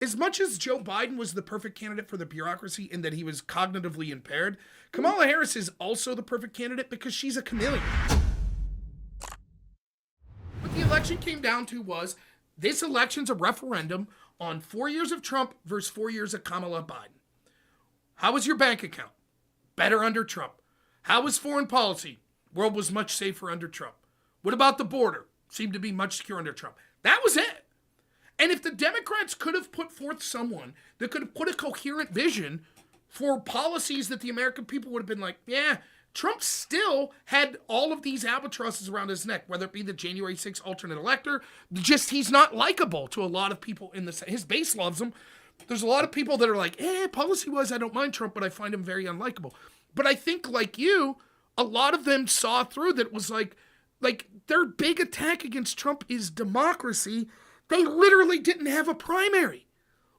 as much as Joe Biden was the perfect candidate for the bureaucracy in that he was cognitively impaired, Kamala Harris is also the perfect candidate because she's a chameleon. What the election came down to was this election's a referendum on 4 years of Trump versus 4 years of Kamala Biden. How was your bank account? Better under Trump. How was foreign policy? World was much safer under Trump. What about the border? Seemed to be much secure under Trump. That was it. And if the Democrats could have put forth someone that could have put a coherent vision for policies that the American people would have been like, yeah, Trump still had all of these albatrosses around his neck, whether it be the January 6th alternate elector, just he's not likable to a lot of people in the, his base loves him. There's a lot of people that are like, policy-wise, I don't mind Trump, but I find him very unlikable. But I think, like you, a lot of them saw through that it was like their big attack against Trump is democracy. They literally didn't have a primary.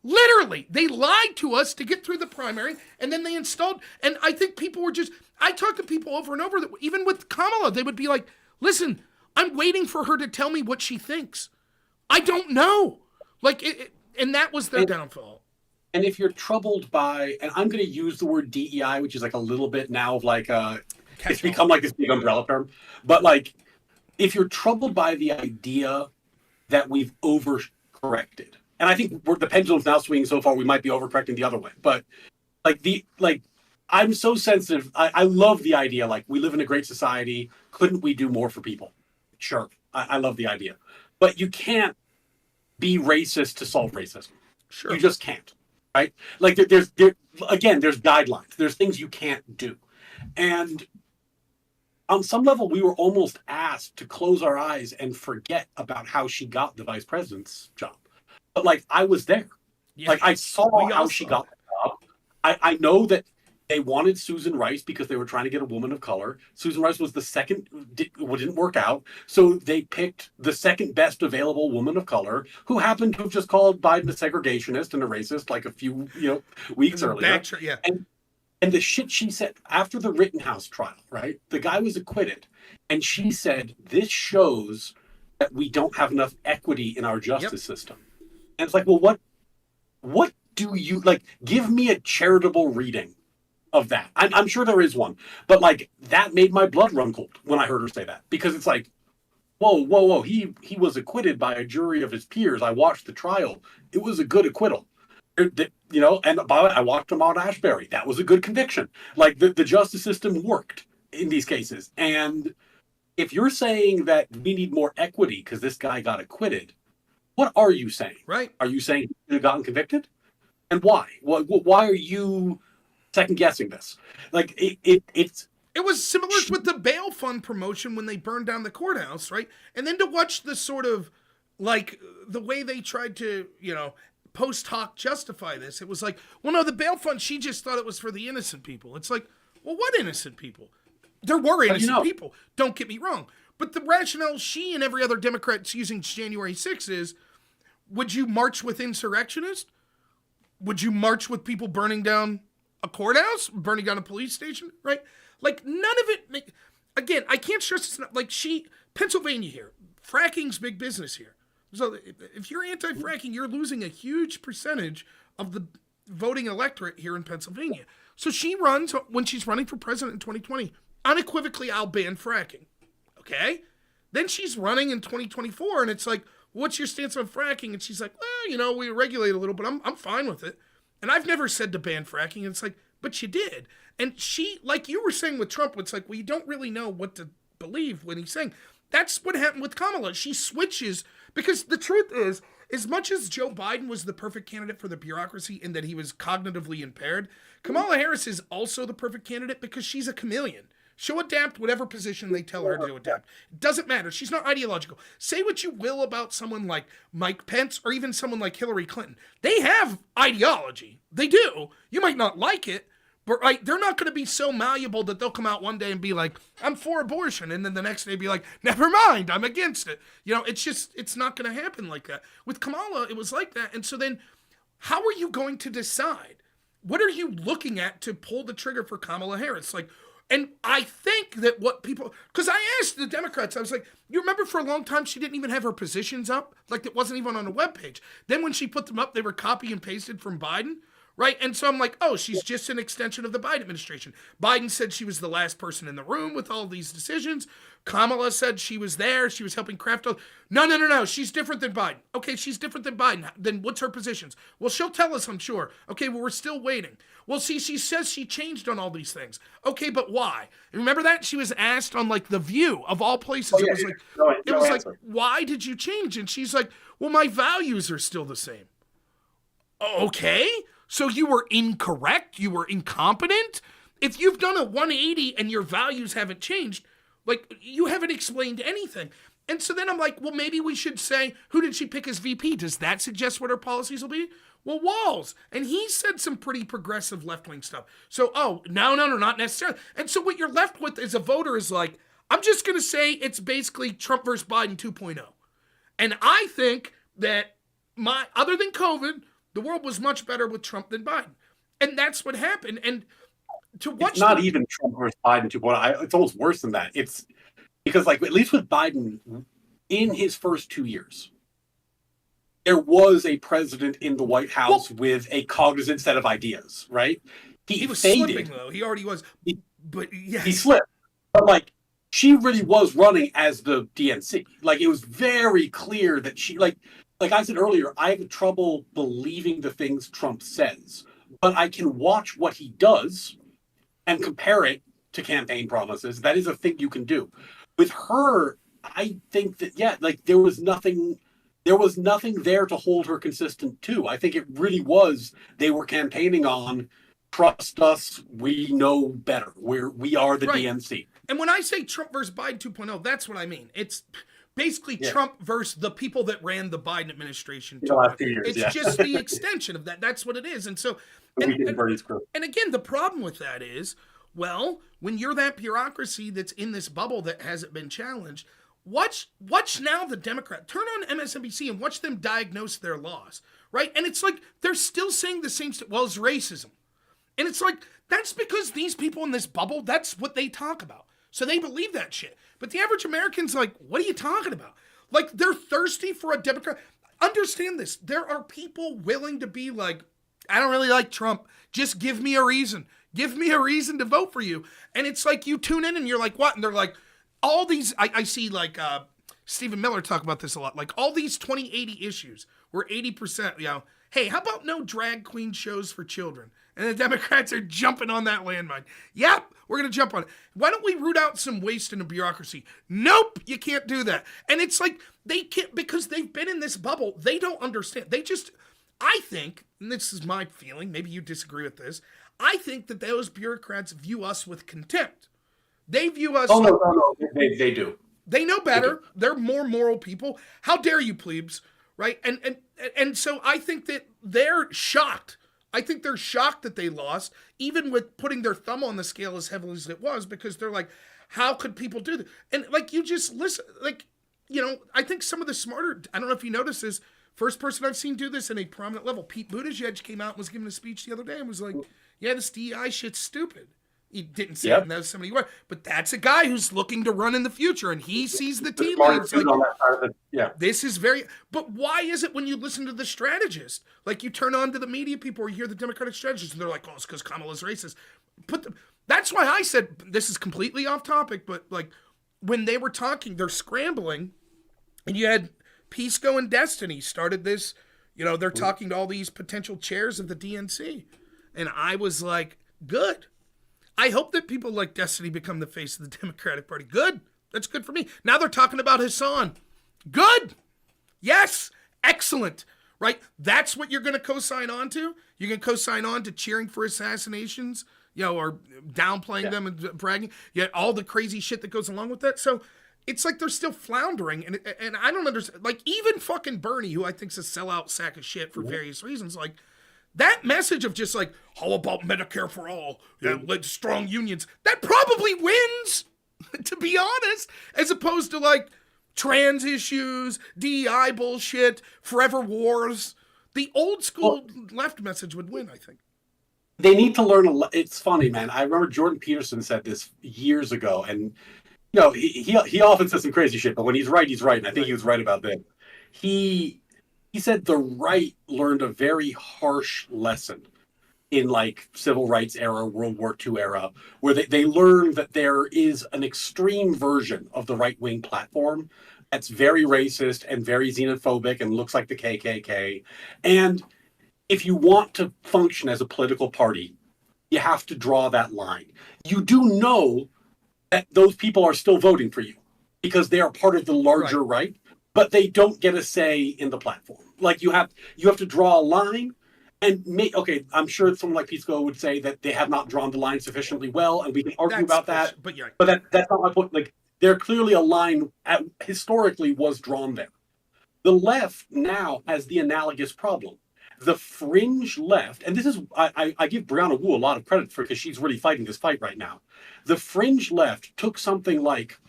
Literally. They lied to us to get through the primary, and then they installed, and I think people were just, I talked to people over and over that even with Kamala, they would be like, listen, I'm waiting for her to tell me what she thinks. I don't know. And that was their downfall. And if you're troubled by, and I'm going to use the word DEI, which is like a little bit now of like it's become like this big umbrella term. But like, if you're troubled by the idea that we've overcorrected, and I think the pendulum's now swinging so far, we might be overcorrecting the other way. But I'm so sensitive. I love the idea. Like, we live in a great society. Couldn't we do more for people? Sure. I love the idea. But you can't be racist to solve racism. Sure. You just can't. Right? Like, there's guidelines. There's things you can't do. And on some level, we were almost asked to close our eyes and forget about how she got the vice president's job. But like, I was there. Yeah. Like, I saw how she got the job. I know that they wanted Susan Rice because they were trying to get a woman of color. Susan Rice was the second, didn't work out. So they picked the second best available woman of color, who happened to have just called Biden a segregationist and a racist like a few weeks earlier. Yeah. And the shit she said after the Rittenhouse trial, right? The guy was acquitted. And she said, this shows that we don't have enough equity in our justice system. And it's like, well, what do you, like, give me a charitable reading of that. I'm sure there is one. But like, that made my blood run cold when I heard her say that. Because it's like, whoa. He was acquitted by a jury of his peers. I watched the trial. It was a good acquittal. And I watched him on Ashbury. That was a good conviction. Like, the justice system worked in these cases. And if you're saying that we need more equity because this guy got acquitted, what are you saying? Right. Are you saying he should have gotten convicted? And why? Why are you second guessing this? Like, it was similar with the bail fund promotion when they burned down the courthouse, right? And then to watch the sort of, like, the way they tried to, post hoc justify this. It was like, well, no, the bail fund, she just thought it was for the innocent people. It's like, well, what innocent people? There were innocent people. Don't get me wrong. But the rationale she and every other Democrat using January 6th is, would you march with insurrectionists? Would you march with people burning down a courthouse, burning down a police station, right? Like, none of it, again, I can't stress it's not, like, Pennsylvania here, fracking's big business here. So if you're anti-fracking, you're losing a huge percentage of the voting electorate here in Pennsylvania. So she runs, when she's running for president in 2020, unequivocally, I'll ban fracking, okay? Then she's running in 2024, and it's like, what's your stance on fracking? And she's like, well, we regulate a little, but I'm fine with it. And I've never said to ban fracking. And it's like, but you did. And she, like you were saying with Trump, it's like, well, you don't really know what to believe when he's saying. That's what happened with Kamala. She switches, because the truth is, as much as Joe Biden was the perfect candidate for the bureaucracy in that he was cognitively impaired, Kamala Harris is also the perfect candidate because she's a chameleon. She'll adapt whatever position they tell her to adapt. It doesn't matter. She's not ideological. Say what you will about someone like Mike Pence or even someone like Hillary Clinton. They have ideology. They do. You might not like it, but they're not going to be so malleable that they'll come out one day and be like, I'm for abortion. And then the next day be like, never mind, I'm against it. It's not going to happen like that. With Kamala, it was like that. And so then how are you going to decide? What are you looking at to pull the trigger for Kamala Harris? Like, And I think that what people, because I asked the Democrats, I was like, you remember for a long time she didn't even have her positions up? Like it wasn't even on a webpage. Then when she put them up, they were copy and pasted from Biden, right? And so I'm like, oh, she's just an extension of the Biden administration. Biden said she was the last person in the room with all these decisions. Kamala said she was there. She was helping craft all. No. She's different than Biden. Okay, she's different than Biden. Then what's her positions? Well, she'll tell us, I'm sure. Okay, well, we're still waiting. Well, see, she says she changed on all these things. Okay, but why? Remember that? She was asked on like The View of all places. Oh, yeah, It was like, why did you change? And she's like, well, my values are still the same. Okay, so you were incorrect? You were incompetent? If you've done a 180 and your values haven't changed, like, you haven't explained anything. And so then I'm like, well, maybe we should say, who did she pick as VP? Does that suggest what her policies will be? Well, Walz. And he said some pretty progressive left-wing stuff. So, no, not necessarily. And so what you're left with as a voter is like, I'm just going to say it's basically Trump versus Biden 2.0. And I think that other than COVID, the world was much better with Trump than Biden. And that's what happened. And it's not even Trump versus Biden 2.0. It's almost worse than that. It's because, like, at least with Biden, in his first 2 years, there was a president in the White House with a cognizant set of ideas, right? He was faded. Slipping, though. He already was. But yes. He slipped. But, like, she really was running as the DNC. Like, it was very clear that she, like I said earlier, I have trouble believing the things Trump says. But I can watch what he does and compare it to campaign promises. That is a thing you can do. With her, I think that, there was nothing there to hold her consistent to. I think it really was, they were campaigning on, trust us, we know better. We are the DNC. And when I say Trump versus Biden 2.0, that's what I mean. It's basically Trump versus the people that ran the Biden administration. The last 2 years, it's just the extension of that. That's what it is. And so, and again, the problem with that is, well, when you're that bureaucracy that's in this bubble that hasn't been challenged, watch now the Democrat. Turn on MSNBC and watch them diagnose their loss, right? And it's like they're still saying the same stuff. Well, it's racism. And it's like, that's because these people in this bubble, that's what they talk about. So they believe that shit. But the average American's like, what are you talking about? Like, they're thirsty for a Democrat. Understand this. There are people willing to be like, I don't really like Trump. Just give me a reason. Give me a reason to vote for you. And it's like you tune in and you're like, what? And they're like, all these, I see like Stephen Miller talk about this a lot, like all these 2080 issues where 80%, hey, how about no drag queen shows for children? And the Democrats are jumping on that landmine. Yep, we're going to jump on it. Why don't we root out some waste in the bureaucracy? Nope, you can't do that. And it's like, they can't, because they've been in this bubble, they don't understand. I think, and this is my feeling, maybe you disagree with this, I think that those bureaucrats view us with contempt. They view us... Oh, no. They do. They know better. They're more moral people. How dare you, plebes? Right? And so I think that they're shocked. I think they're shocked that they lost, even with putting their thumb on the scale as heavily as it was, because they're like, how could people do that? And like, you just listen, like, I think some of the smarter, I don't know if you noticed this, first person I've seen do this in a prominent level, Pete Buttigieg came out and was giving a speech the other day and was like, yeah, this DEI shit's stupid. He didn't say it in those so many words, but that's a guy who's looking to run in the future, and he sees the tea leaves. Like, this is very. But why is it when you listen to the strategist, like you turn on to the media people or you hear the Democratic strategists, and they're like, "Oh, it's because Kamala's racist." That's why I said this is completely off topic, but like when they were talking, they're scrambling, and you had Pisco and Destiny started this. They're talking to all these potential chairs of the DNC, and I was like, good. I hope that people like Destiny become the face of the Democratic Party. Good. That's good for me. Now they're talking about Hassan. Good. Yes. Excellent. Right? That's what you're going to co-sign on to? You're going to co-sign on to cheering for assassinations, or downplaying them and bragging, yet all the crazy shit that goes along with that. So it's like they're still floundering, and I don't understand. Like, even fucking Bernie, who I think's a sellout sack of shit for various reasons, like, that message of just like, how about Medicare for all? Strong unions. That probably wins, to be honest, as opposed to like trans issues, DEI bullshit, forever wars. The old school left message would win, I think. They need to learn it's funny, man. I remember Jordan Peterson said this years ago, and he often says some crazy shit, but when he's right, he's right. And I think he was right about that. He he said the right learned a very harsh lesson in like civil rights era, World War II era, where they learned that there is an extreme version of the right wing platform that's very racist and very xenophobic and looks like the KKK. And if you want to function as a political party, you have to draw that line. You do know that those people are still voting for you because they are part of the larger right, but they don't get a say in the platform. Like you have to draw a line and okay, I'm sure someone like Pisco would say that they have not drawn the line sufficiently well, and we can argue about that. But yeah, but that's not my point. Like there clearly a line historically was drawn there. The left now has the analogous problem. The fringe left, and this is I give Brianna Wu a lot of credit for because she's really fighting this fight right now. The fringe left took something like,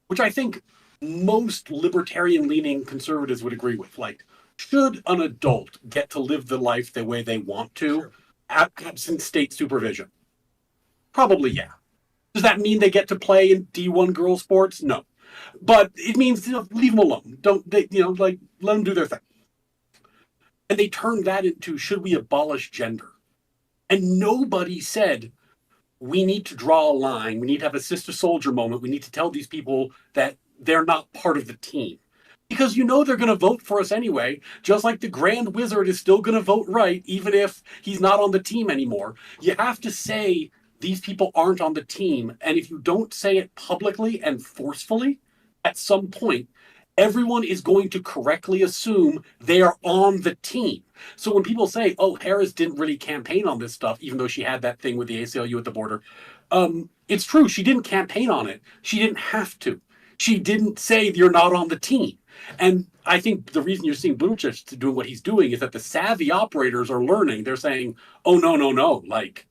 which I think most libertarian-leaning conservatives would agree with, like, should an adult get to live the life the way they want to, absent state supervision? Probably, yeah. Does that mean they get to play in D1 girl sports? No. But it means leave them alone. Don't they, like let them do their thing. And they turned that into should we abolish gender? And nobody said we need to draw a line. We need to have a sister soldier moment. We need to tell these people that they're not part of the team. Because they're going to vote for us anyway, just like the Grand Wizard is still going to vote right, even if he's not on the team anymore. You have to say these people aren't on the team. And if you don't say it publicly and forcefully, at some point, everyone is going to correctly assume they are on the team. So when people say, oh, Harris didn't really campaign on this stuff, even though she had that thing with the ACLU at the border, it's true. She didn't campaign on it. She didn't have to. She didn't say you're not on the team. And I think the reason you're seeing Buttigieg doing what he's doing is that the savvy operators are learning. They're saying, oh, no. Like,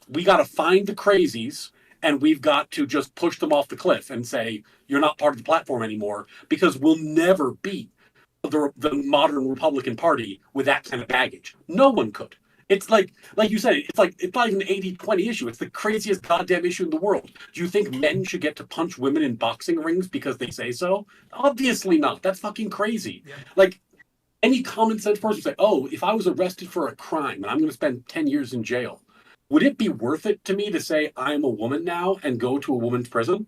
we got to find the crazies and we've got to just push them off the cliff and say, you're not part of the platform anymore, because we'll never beat the modern Republican Party with that kind of baggage. No one could. It's like you said, it's not even an 80-20 issue. It's the craziest goddamn issue in the world. Do you think men should get to punch women in boxing rings because they say so? Obviously not. That's fucking crazy. Yeah. Like, any common sense person would say, oh, if I was arrested for a crime and I'm going to spend 10 years in jail, would it be worth it to me to say I'm a woman now and go to a woman's prison?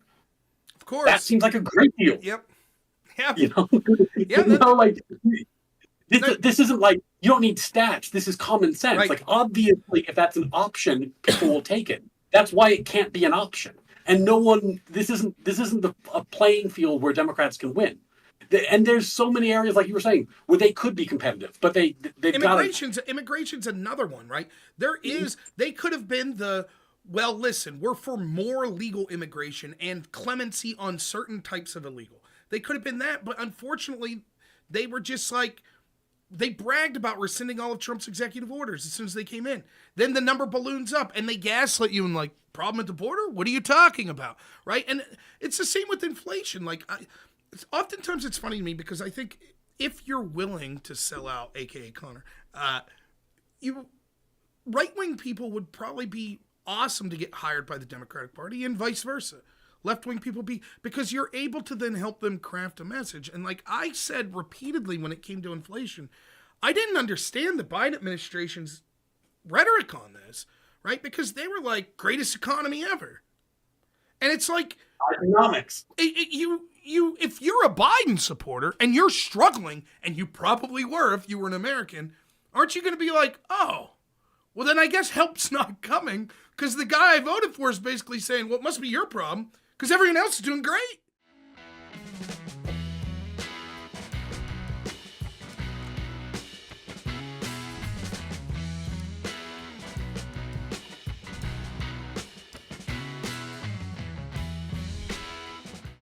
Of course. That seems like a great deal. Yep. Yeah. This isn't like, you don't need stats. This is common sense. Right. Like, obviously, if that's an option, people will take it. That's why it can't be an option. And this isn't a playing field where Democrats can win. And there's so many areas, like you were saying, where they could be competitive, but they've immigration's another one, right? They could have been well, listen, we're for more legal immigration and clemency on certain types of illegal. They could have been that, but unfortunately, they were just like, they bragged about rescinding all of Trump's executive orders as soon as they came in. Then the number balloons up and they gaslit you and like, problem at the border? What are you talking about? Right? And it's the same with inflation. Like, oftentimes it's funny to me because I think if you're willing to sell out, aka Connor, right-wing people would probably be awesome to get hired by the Democratic Party and vice versa. Left-wing people because you're able to then help them craft a message. And like I said repeatedly when it came to inflation, I didn't understand the Biden administration's rhetoric on this, right? Because they were like, greatest economy ever. And it's like, economics. If you're a Biden supporter and you're struggling, and you probably were if you were an American, aren't you going to be like, oh, well then I guess help's not coming because the guy I voted for is basically saying, well, it must be your problem because everyone else is doing great.